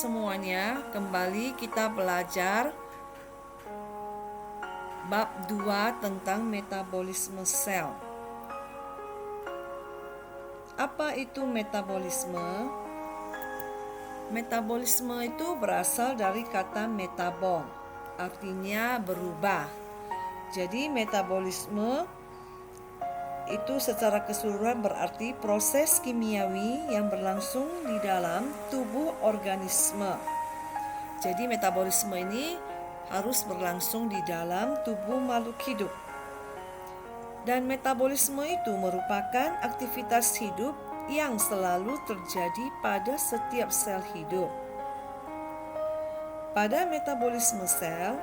Semuanya, kembali kita belajar bab 2 tentang metabolisme sel. Apa itu metabolisme? Metabolisme itu berasal dari kata metabol, artinya berubah. Jadi metabolisme itu secara keseluruhan berarti proses kimiawi yang berlangsung di dalam tubuh organisme. Jadi metabolisme ini harus berlangsung di dalam tubuh makhluk hidup. Dan metabolisme itu merupakan aktivitas hidup yang selalu terjadi pada setiap sel hidup. Pada metabolisme sel,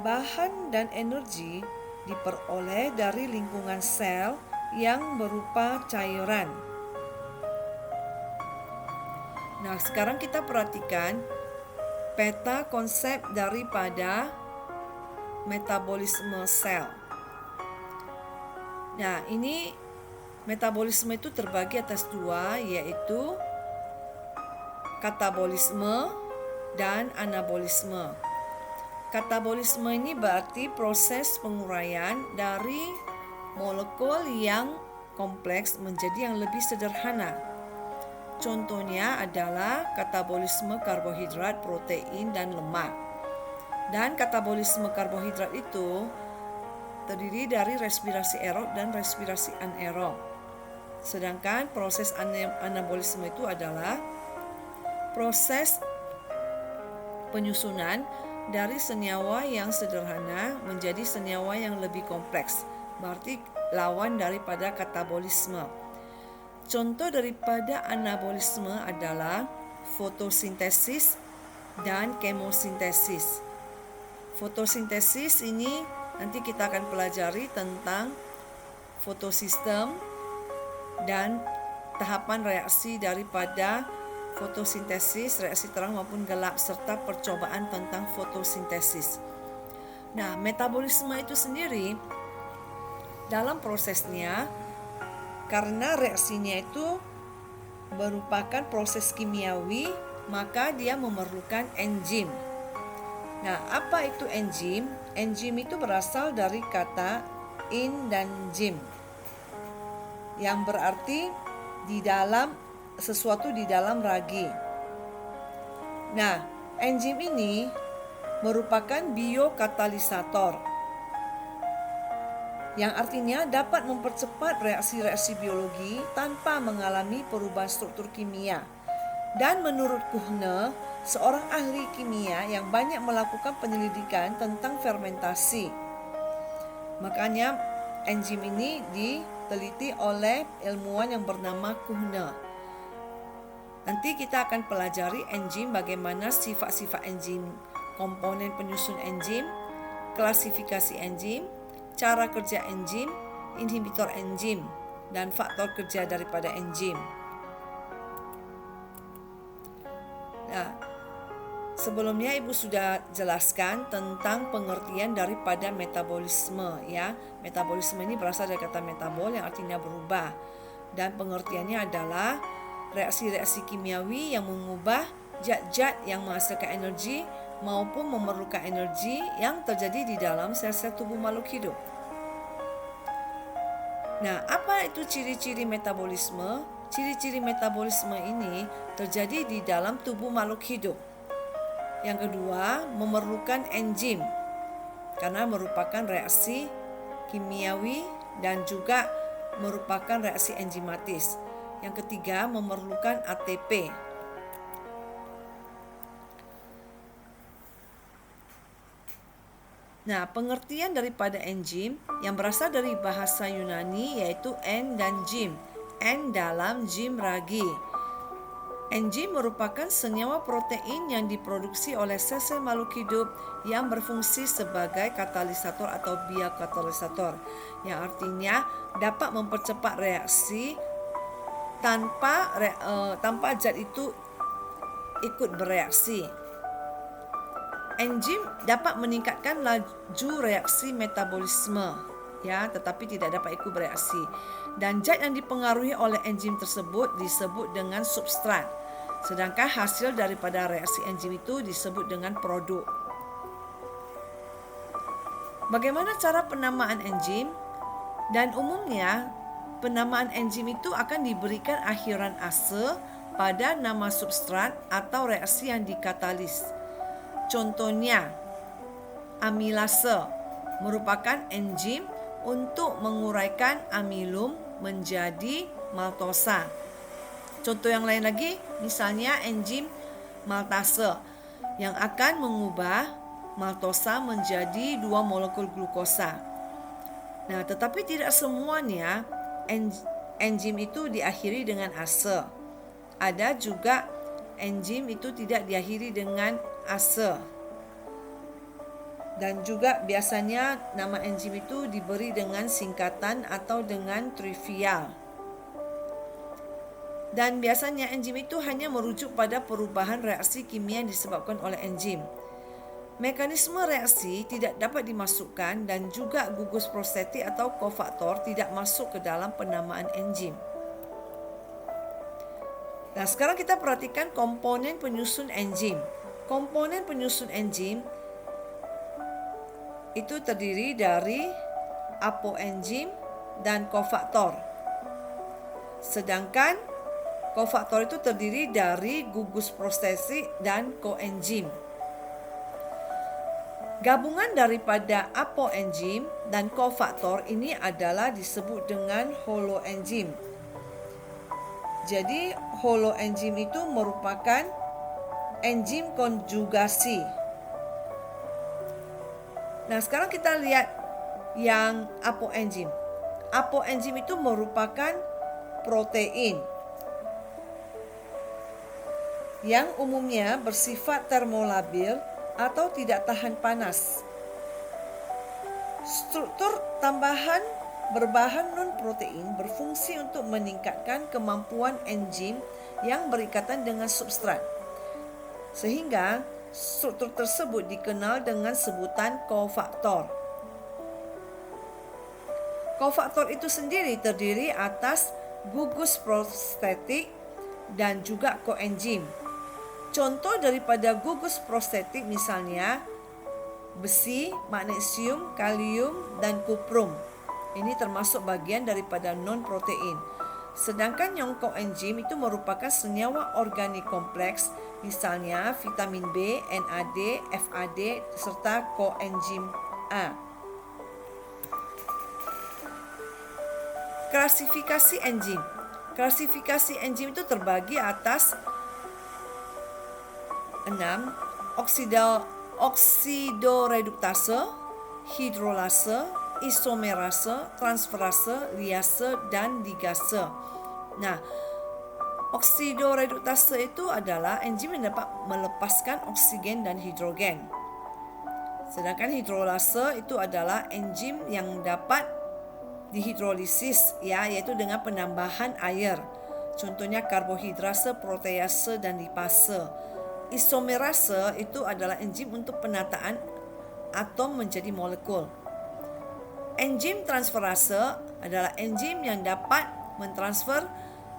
bahan dan energi diperoleh dari lingkungan sel yang berupa cairan. Nah, sekarang kita perhatikan peta konsep daripada metabolisme sel. Nah, ini metabolisme itu terbagi atas dua, yaitu katabolisme dan anabolisme. Katabolisme ini berarti proses penguraian dari molekul yang kompleks menjadi yang lebih sederhana. Contohnya adalah katabolisme karbohidrat, protein, dan lemak. Dan katabolisme karbohidrat itu terdiri dari respirasi aerob dan respirasi anaerob. Sedangkan proses anabolisme itu adalah proses penyusunan dari senyawa yang sederhana menjadi senyawa yang lebih kompleks, berarti lawan daripada katabolisme. Contoh daripada anabolisme adalah fotosintesis dan kemosintesis. Fotosintesis ini nanti kita akan pelajari tentang fotosistem dan tahapan reaksi daripada fotosintesis, reaksi terang maupun gelap, serta percobaan tentang fotosintesis. Nah, metabolisme itu sendiri dalam prosesnya, karena reaksinya itu merupakan proses kimiawi, maka dia memerlukan enzim. Nah, apa itu enzim? Enzim itu berasal dari kata in dan zim, yang berarti di dalam sesuatu di dalam ragi. Nah, enzim ini merupakan biokatalisator, yang artinya dapat mempercepat reaksi-reaksi biologi tanpa mengalami perubahan struktur kimia. Dan menurut Kuhne, seorang ahli kimia yang banyak melakukan penyelidikan tentang fermentasi, makanya enzim ini diteliti oleh ilmuwan yang bernama Kuhne. Nanti kita akan pelajari enzim, bagaimana sifat-sifat enzim, komponen penyusun enzim, klasifikasi enzim, cara kerja enzim, inhibitor enzim, dan faktor kerja daripada enzim. Nah, sebelumnya Ibu sudah jelaskan tentang pengertian daripada metabolisme, ya. Metabolisme ini berasal dari kata metabol yang artinya berubah, dan pengertiannya adalah reaksi-reaksi kimiawi yang mengubah zat-zat yang menghasilkan energi maupun memerlukan energi yang terjadi di dalam sel-sel tubuh makhluk hidup. Nah, apa itu ciri-ciri metabolisme? Ciri-ciri metabolisme ini terjadi di dalam tubuh makhluk hidup. Yang kedua, memerlukan enzim karena merupakan reaksi kimiawi dan juga merupakan reaksi enzimatis. Yang ketiga, memerlukan ATP. Nah, pengertian daripada enzim yang berasal dari bahasa Yunani yaitu en dan gym. En dalam gym ragi. Enzim merupakan senyawa protein yang diproduksi oleh sel-sel makhluk hidup yang berfungsi sebagai katalisator atau biokatalisator, yang artinya dapat mempercepat reaksi tanpa zat itu ikut bereaksi. Enzim dapat meningkatkan laju reaksi metabolisme, ya, tetapi tidak dapat ikut bereaksi. Dan zat yang dipengaruhi oleh enzim tersebut disebut dengan substrat. Sedangkan hasil daripada reaksi enzim itu disebut dengan produk. Bagaimana cara penamaan enzim? Dan umumnya, penamaan enzim itu akan diberikan akhiran ase pada nama substrat atau reaksi yang dikatalis. Contohnya, amilase merupakan enzim untuk menguraikan amilum menjadi maltosa. Contoh yang lain lagi, misalnya enzim maltase yang akan mengubah maltosa menjadi 2 molekul glukosa. Nah, tetapi tidak semuanya enzim itu diakhiri dengan ase. Ada juga enzim itu tidak diakhiri dengan ase. Dan juga biasanya nama enzim itu diberi dengan singkatan atau dengan trivial. Dan biasanya enzim itu hanya merujuk pada perubahan reaksi kimia yang disebabkan oleh enzim. Mekanisme reaksi tidak dapat dimasukkan dan juga gugus prostetik atau kofaktor tidak masuk ke dalam penamaan enzim. Nah, sekarang kita perhatikan komponen penyusun enzim. Komponen penyusun enzim itu terdiri dari apoenzim dan kofaktor. Sedangkan kofaktor itu terdiri dari gugus prostetik dan koenzim. Gabungan daripada apoenzim dan kofaktor ini adalah disebut dengan holoenzim. Jadi holoenzim itu merupakan enzim konjugasi. Nah, sekarang kita lihat yang apoenzim. Apoenzim itu merupakan protein yang umumnya bersifat termolabil atau tidak tahan panas. Struktur tambahan berbahan non-protein berfungsi untuk meningkatkan kemampuan enzim yang berikatan dengan substrat. Sehingga struktur tersebut dikenal dengan sebutan kofaktor. Kofaktor itu sendiri terdiri atas gugus prostetik dan juga koenzim. Contoh daripada gugus prostetik misalnya besi, magnesium, kalium, dan kuprum. Ini termasuk bagian daripada non-protein. Sedangkan yang koenzim itu merupakan senyawa organik kompleks, misalnya vitamin B, NAD, FAD, serta koenzim A. Klasifikasi enzim. Klasifikasi enzim itu terbagi atas 6. Oksidoreduktase, hidrolase, isomerase, transferase, liase, dan ligase. Nah, oksidoreduktase itu adalah enzim yang dapat melepaskan oksigen dan hidrogen. Sedangkan hidrolase itu adalah enzim yang dapat dihidrolisis, yaitu dengan penambahan air. Contohnya karbohidrase, protease, dan lipase. Isomerase itu adalah enzim untuk penataan atom menjadi molekul. Enzim transferase adalah enzim yang dapat mentransfer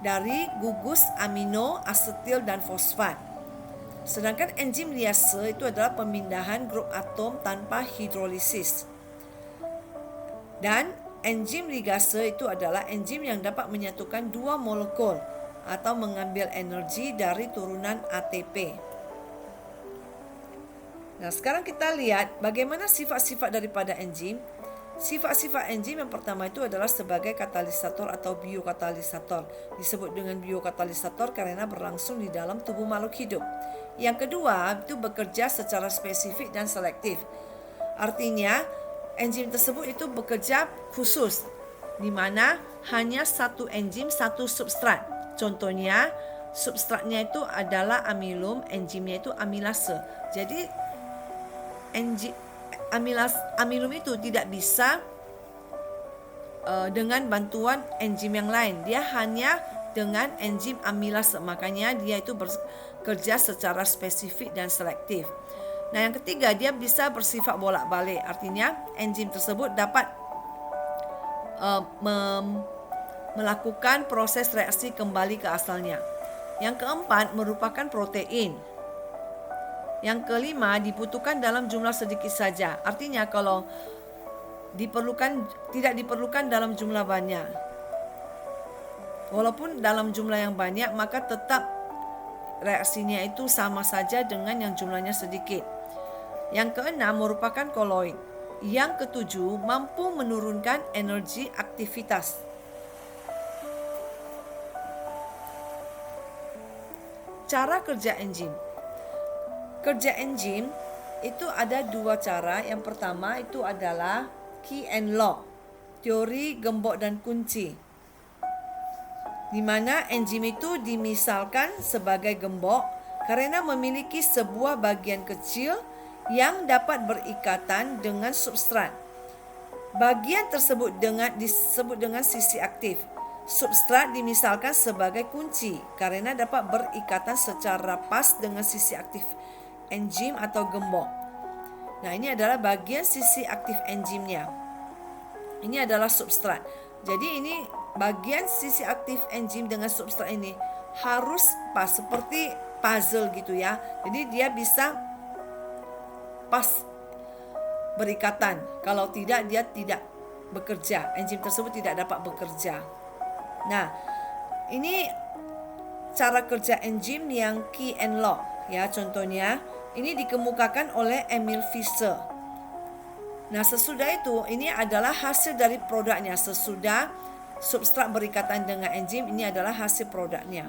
dari gugus amino, asetil, dan fosfat. Sedangkan enzim liase itu adalah pemindahan grup atom tanpa hidrolisis. Dan enzim ligase itu adalah enzim yang dapat menyatukan 2 molekul atau mengambil energi dari turunan ATP. Nah, sekarang kita lihat bagaimana sifat-sifat daripada enzim. Sifat-sifat enzim yang pertama itu adalah sebagai katalisator atau biokatalisator. Disebut dengan biokatalisator karena berlangsung di dalam tubuh makhluk hidup. Yang kedua itu bekerja secara spesifik dan selektif. Artinya enzim tersebut itu bekerja khusus, di mana hanya satu enzim, satu substrat. Contohnya substratnya itu adalah amilum, enzimnya itu amilase. Jadi amilum itu tidak bisa dengan bantuan enzim yang lain. Dia hanya dengan enzim amilase. Makanya dia itu bekerja secara spesifik dan selektif. Nah, yang ketiga, dia bisa bersifat bolak-balik. Artinya enzim tersebut dapat melakukan proses reaksi kembali ke asalnya. Yang keempat merupakan protein. Yang kelima dibutuhkan dalam jumlah sedikit saja. Artinya kalau tidak diperlukan dalam jumlah banyak. Walaupun dalam jumlah yang banyak, maka tetap reaksinya itu sama saja dengan yang jumlahnya sedikit. Yang keenam merupakan koloid. Yang ketujuh mampu menurunkan energi aktivitas. Cara kerja enzim. Kerja enzim itu ada dua cara. Yang pertama itu adalah key and lock, teori gembok dan kunci, di mana enzim itu dimisalkan sebagai gembok karena memiliki sebuah bagian kecil yang dapat berikatan dengan substrat. Bagian tersebut disebut dengan sisi aktif. Substrat dimisalkan sebagai kunci karena dapat berikatan secara pas dengan sisi aktif enzim atau gembok. Nah, ini adalah bagian sisi aktif enzimnya. Ini adalah substrat. Jadi ini bagian sisi aktif enzim dengan substrat ini harus pas, seperti puzzle gitu ya. Jadi dia bisa pas berikatan. Kalau tidak, dia tidak bekerja. Enzim tersebut tidak dapat bekerja. Nah, ini cara kerja enzim yang key and lock ya. Contohnya ini dikemukakan oleh Emil Fischer. Nah, sesudah itu ini adalah hasil dari produknya. Sesudah substrat berikatan dengan enzim, ini adalah hasil produknya.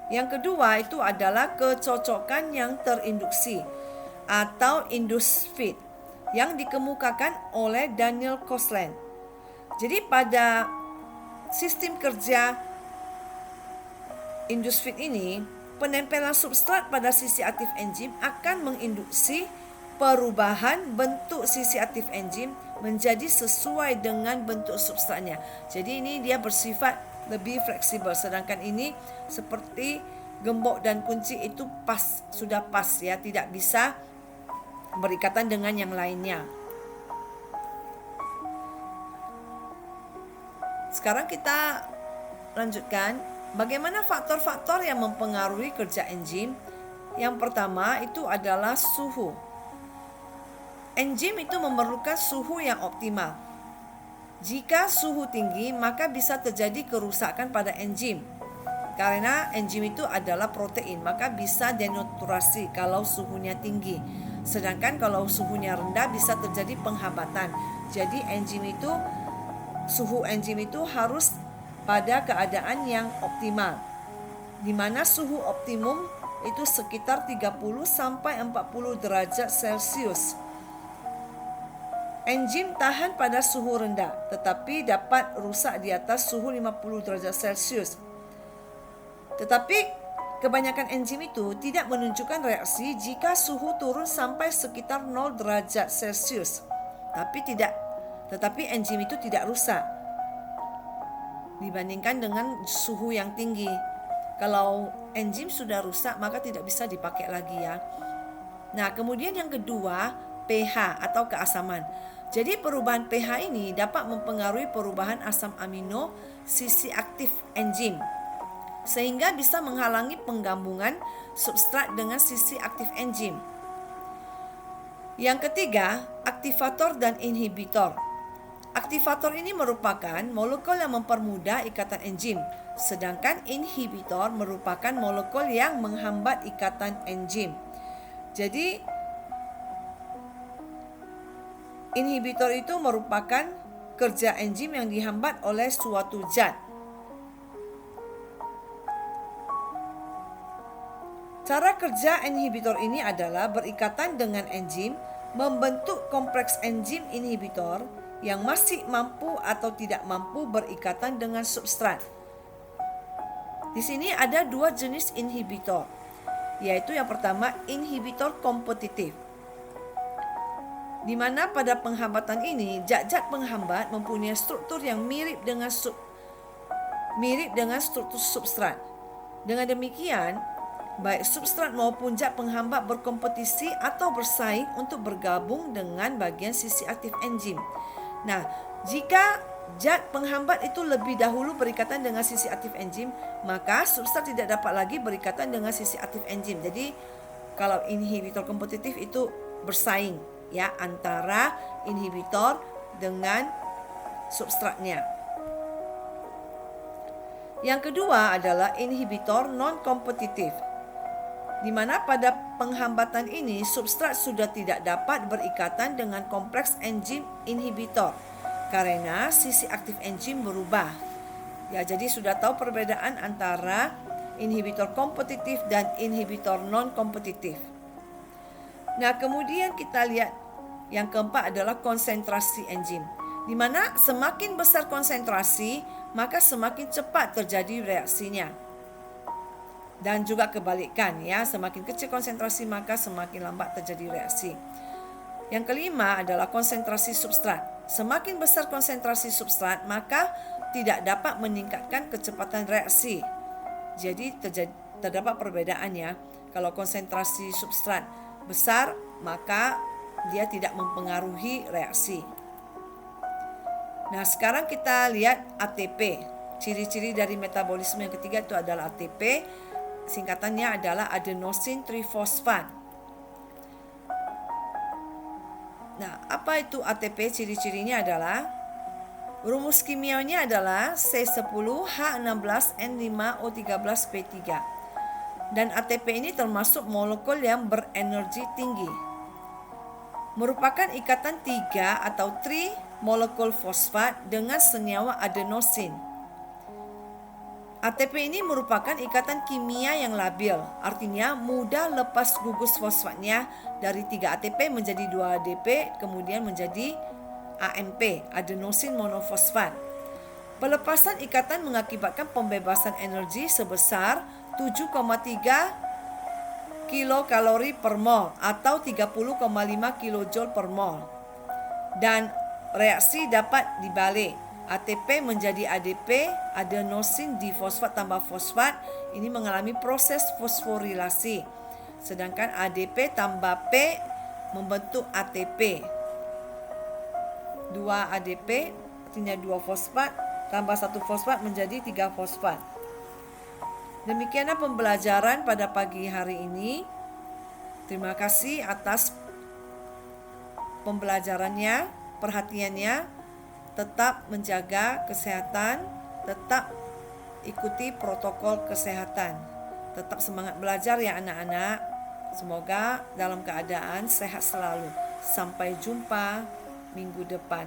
Yang kedua itu adalah kecocokan yang terinduksi atau induced fit yang dikemukakan oleh Daniel Kosland. Jadi pada sistem kerja induced fit ini, penempelan substrat pada sisi aktif enzim akan menginduksi perubahan bentuk sisi aktif enzim menjadi sesuai dengan bentuk substratnya. Jadi ini dia bersifat lebih fleksibel, sedangkan ini seperti gembok dan kunci itu sudah pas ya, tidak bisa berikatan dengan yang lainnya. Sekarang kita lanjutkan bagaimana faktor-faktor yang mempengaruhi kerja enzim. Yang pertama itu adalah suhu. Enzim itu memerlukan suhu yang optimal. Jika suhu tinggi, maka bisa terjadi kerusakan pada enzim. Karena enzim itu adalah protein, maka bisa denaturasi kalau suhunya tinggi. Sedangkan kalau suhunya rendah bisa terjadi penghambatan. Jadi suhu enzim itu harus pada keadaan yang optimal, di mana suhu optimum itu sekitar 30 sampai 40 derajat Celcius. Enzim tahan pada suhu rendah, tetapi dapat rusak di atas suhu 50 derajat Celcius. Tetapi kebanyakan enzim itu tidak menunjukkan reaksi jika suhu turun sampai sekitar 0 derajat Celcius. Tetapi enzim itu tidak rusak dibandingkan dengan suhu yang tinggi. Kalau enzim sudah rusak, maka tidak bisa dipakai lagi ya. Nah, kemudian yang kedua, pH atau keasaman. Jadi perubahan pH ini dapat mempengaruhi perubahan asam amino sisi aktif enzim, sehingga bisa menghalangi penggabungan substrat dengan sisi aktif enzim. Yang ketiga, aktivator dan inhibitor. Aktivator ini merupakan molekul yang mempermudah ikatan enzim, sedangkan inhibitor merupakan molekul yang menghambat ikatan enzim. Jadi inhibitor itu merupakan kerja enzim yang dihambat oleh suatu zat. Cara kerja inhibitor ini adalah berikatan dengan enzim, membentuk kompleks enzim inhibitor yang masih mampu atau tidak mampu berikatan dengan substrat. Di sini ada dua jenis inhibitor, yaitu yang pertama inhibitor kompetitif, di mana pada penghambatan ini zat-zat penghambat mempunyai struktur yang mirip dengan struktur substrat. Dengan demikian, baik substrat maupun zat penghambat berkompetisi atau bersaing untuk bergabung dengan bagian sisi aktif enzim. Nah, jika zat penghambat itu lebih dahulu berikatan dengan sisi aktif enzim, maka substrat tidak dapat lagi berikatan dengan sisi aktif enzim. Jadi kalau inhibitor kompetitif itu bersaing ya antara inhibitor dengan substratnya. Yang kedua adalah inhibitor non-kompetitif, di mana pada penghambatan ini substrat sudah tidak dapat berikatan dengan kompleks enzim inhibitor karena sisi aktif enzim berubah. Ya, jadi sudah tahu perbedaan antara inhibitor kompetitif dan inhibitor non-kompetitif. Nah, kemudian kita lihat yang keempat adalah konsentrasi enzim, di mana semakin besar konsentrasi, maka semakin cepat terjadi reaksinya. Dan juga kebalikan ya, semakin kecil konsentrasi maka semakin lambat terjadi reaksi. Yang kelima adalah konsentrasi substrat. Semakin besar konsentrasi substrat, maka tidak dapat meningkatkan kecepatan reaksi. Jadi terdapat perbedaannya. Kalau konsentrasi substrat besar, maka dia tidak mempengaruhi reaksi. Nah, sekarang kita lihat ATP. Ciri-ciri dari metabolisme yang ketiga itu adalah ATP. Singkatannya adalah adenosine trifosfat. Nah, apa itu ATP? Ciri-cirinya adalah rumus kimianya adalah C10H16N5O13P3. Dan ATP ini termasuk molekul yang berenergi tinggi. Merupakan ikatan 3 atau tri molekul fosfat dengan senyawa adenosin. ATP ini merupakan ikatan kimia yang labil, artinya mudah lepas gugus fosfatnya dari 3 ATP menjadi 2 ADP, kemudian menjadi AMP, adenosin monofosfat. Pelepasan ikatan mengakibatkan pembebasan energi sebesar 7,3 kilokalori per mol atau 30,5 kilojoule per mol. Dan reaksi dapat dibalik. ATP menjadi ADP, adenosin difosfat tambah fosfat, ini mengalami proses fosforilasi. Sedangkan ADP tambah P membentuk ATP. 2 ADP artinya 2 fosfat tambah 1 fosfat menjadi 3 fosfat. Demikianlah pembelajaran pada pagi hari ini. Terima kasih atas pembelajarannya, perhatiannya. Tetap menjaga kesehatan, tetap ikuti protokol kesehatan. Tetap semangat belajar ya anak-anak. Semoga dalam keadaan sehat selalu. Sampai jumpa minggu depan.